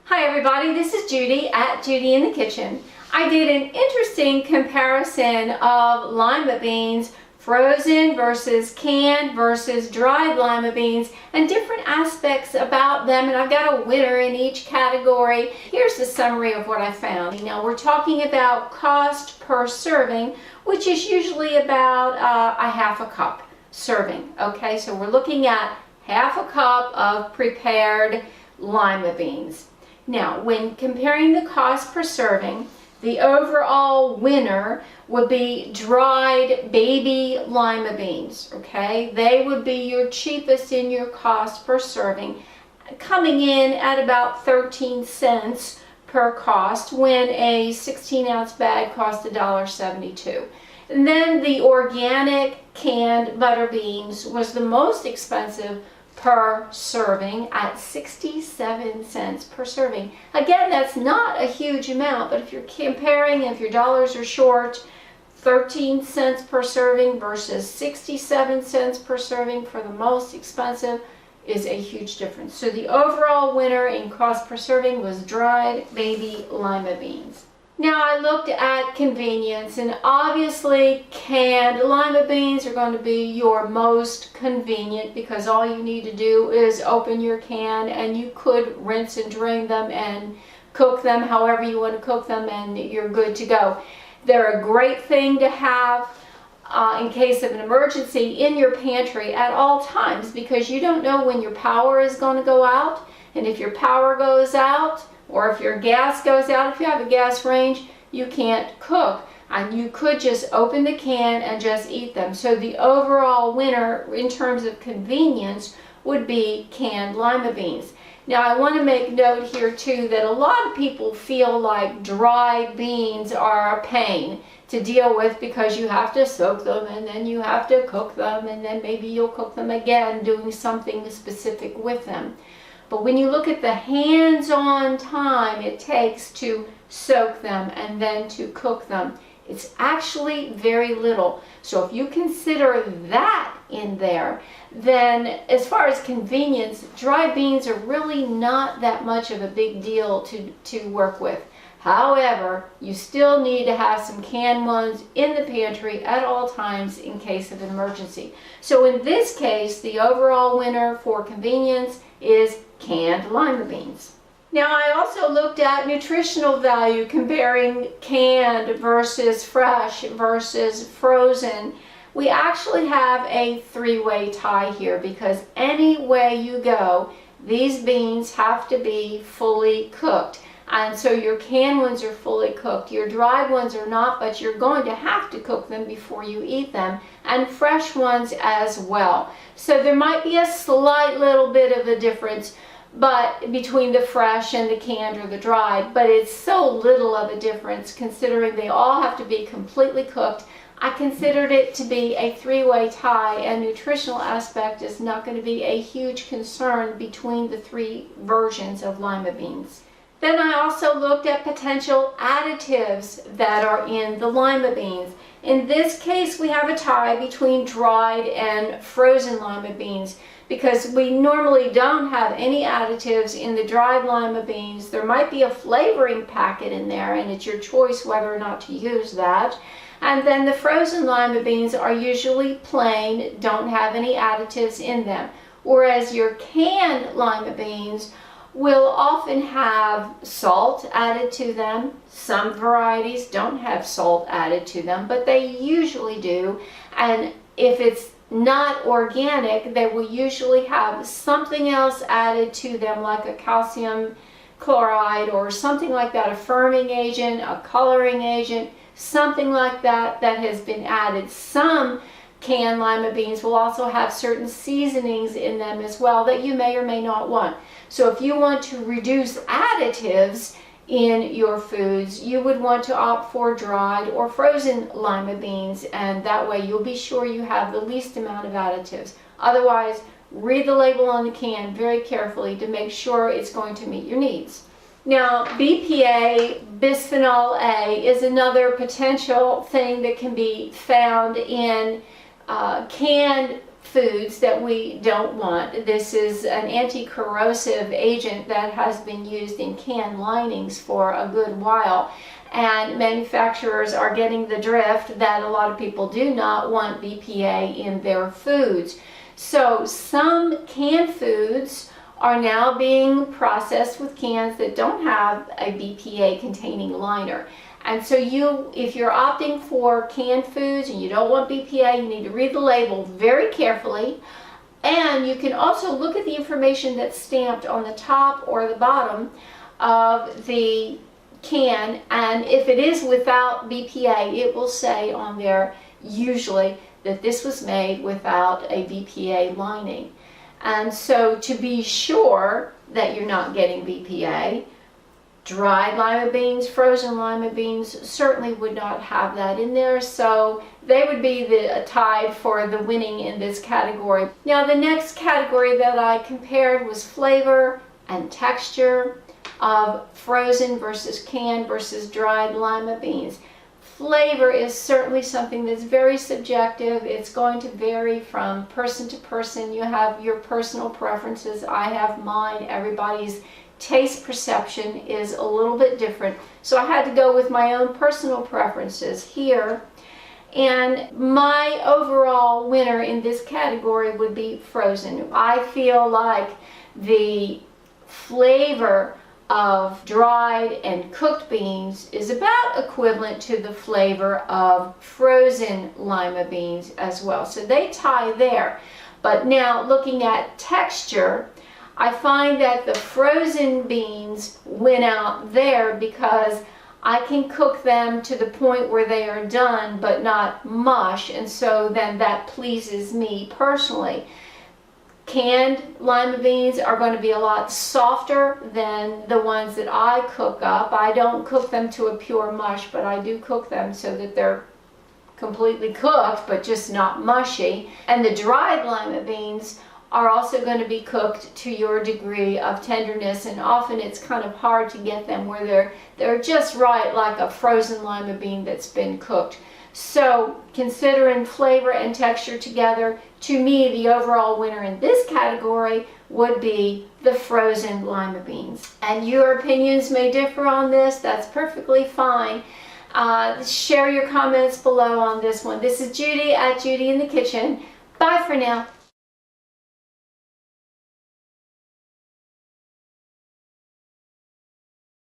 Hi everybody, this is Judy at Judy in the Kitchen. I did an interesting comparison of lima beans, frozen versus canned versus dried lima beans, and different aspects about them, and I've got a winner in each category. Here's the summary of what I found. Now we're talking about cost per serving, which is usually about a half a cup serving. Okay, so we're looking at half a cup of prepared lima beans. Now, when comparing the cost per serving, the overall winner would be dried baby lima beans, okay? They would be your cheapest in your cost per serving, coming in at about 13 cents per cost when a 16-ounce bag cost $1.72. And then the organic canned butter beans was the most expensive per serving at 67 cents per serving. Again, that's not a huge amount, but if you're comparing, if your dollars are short, 13 cents per serving versus 67 cents per serving for the most expensive is a huge difference. So the overall winner in cost per serving was dried baby lima beans. Now I looked at convenience, and obviously canned lima beans are going to be your most convenient because all you need to do is open your can and you could rinse and drain them and cook them however you want to cook them and you're good to go. They're a great thing to have in case of an emergency in your pantry at all times because you don't know when your power is going to go out, and if your power goes out, or if your gas goes out, if you have a gas range, you can't cook. And you could just open the can and just eat them. So the overall winner in terms of convenience would be canned lima beans. Now I want to make note here too that a lot of people feel like dried beans are a pain to deal with because you have to soak them and then you have to cook them and then maybe you'll cook them again doing something specific with them. But when you look at the hands-on time it takes to soak them and then to cook them, it's actually very little. So if you consider that in there, then as far as convenience, dried beans are really not that much of a big deal to work with. However, you still need to have some canned ones in the pantry at all times in case of an emergency. So in this case, the overall winner for convenience is canned lima beans. Now I also looked at nutritional value comparing canned versus fresh versus frozen. We actually have a three-way tie here because any way you go, these beans have to be fully cooked. And so your canned ones are fully cooked. Your dried ones are not, but you're going to have to cook them before you eat them. And fresh ones as well. So there might be a slight little bit of a difference but between the fresh and the canned or the dried, but it's so little of a difference considering they all have to be completely cooked. I considered it to be a three-way tie, and nutritional aspect is not going to be a huge concern between the three versions of lima beans. Then I also looked at potential additives that are in the lima beans. In this case, we have a tie between dried and frozen lima beans because we normally don't have any additives in the dried lima beans. There might be a flavoring packet in there, and it's your choice whether or not to use that. And then the frozen lima beans are usually plain, don't have any additives in them. Whereas your canned lima beans will often have salt added to them. Some varieties don't have salt added to them, but they usually do. And if it's not organic, they will usually have something else added to them, like a calcium chloride or something like that, a firming agent, a coloring agent, something like that that has been added. Some canned lima beans will also have certain seasonings in them as well that you may or may not want. So if you want to reduce additives in your foods, you would want to opt for dried or frozen lima beans, and that way you'll be sure you have the least amount of additives. Otherwise, read the label on the can very carefully to make sure it's going to meet your needs. Now, BPA, Bisphenol A, is another potential thing that can be found in canned foods that we don't want. This is an anti-corrosive agent that has been used in can linings for a good while, and manufacturers are getting the drift that a lot of people do not want BPA in their foods. So some canned foods are now being processed with cans that don't have a BPA containing liner. And so if you're opting for canned foods and you don't want BPA, you need to read the label very carefully. And you can also look at the information that's stamped on the top or the bottom of the can, and if it is without BPA, it will say on there usually that this was made without a BPA lining. And so to be sure that you're not getting BPA, dried lima beans, frozen lima beans certainly would not have that in there, so they would be tied for the winning in this category. Now the next category that I compared was flavor and texture of frozen versus canned versus dried lima beans. Flavor is certainly something that's very subjective. It's going to vary from person to person. You have your personal preferences. I have mine. Everybody's taste perception is a little bit different. So I had to go with my own personal preferences here. And my overall winner in this category would be frozen. I feel like the flavor of dried and cooked beans is about equivalent to the flavor of frozen lima beans as well. So they tie there. But now looking at texture, I find that the frozen beans win out there because I can cook them to the point where they are done but not mush, and so then that pleases me personally. Canned lima beans are going to be a lot softer than the ones that I cook up. I don't cook them to a pure mush, but I do cook them so that they're completely cooked but just not mushy. And the dried lima beans are also going to be cooked to your degree of tenderness, and often it's kind of hard to get them where they're just right, like a frozen lima bean that's been cooked. So considering flavor and texture together, to me the overall winner in this category would be the frozen lima beans. And your opinions may differ on this. That's perfectly fine. Share your comments below on this one. This is Judy at Judy in the Kitchen. Bye for now.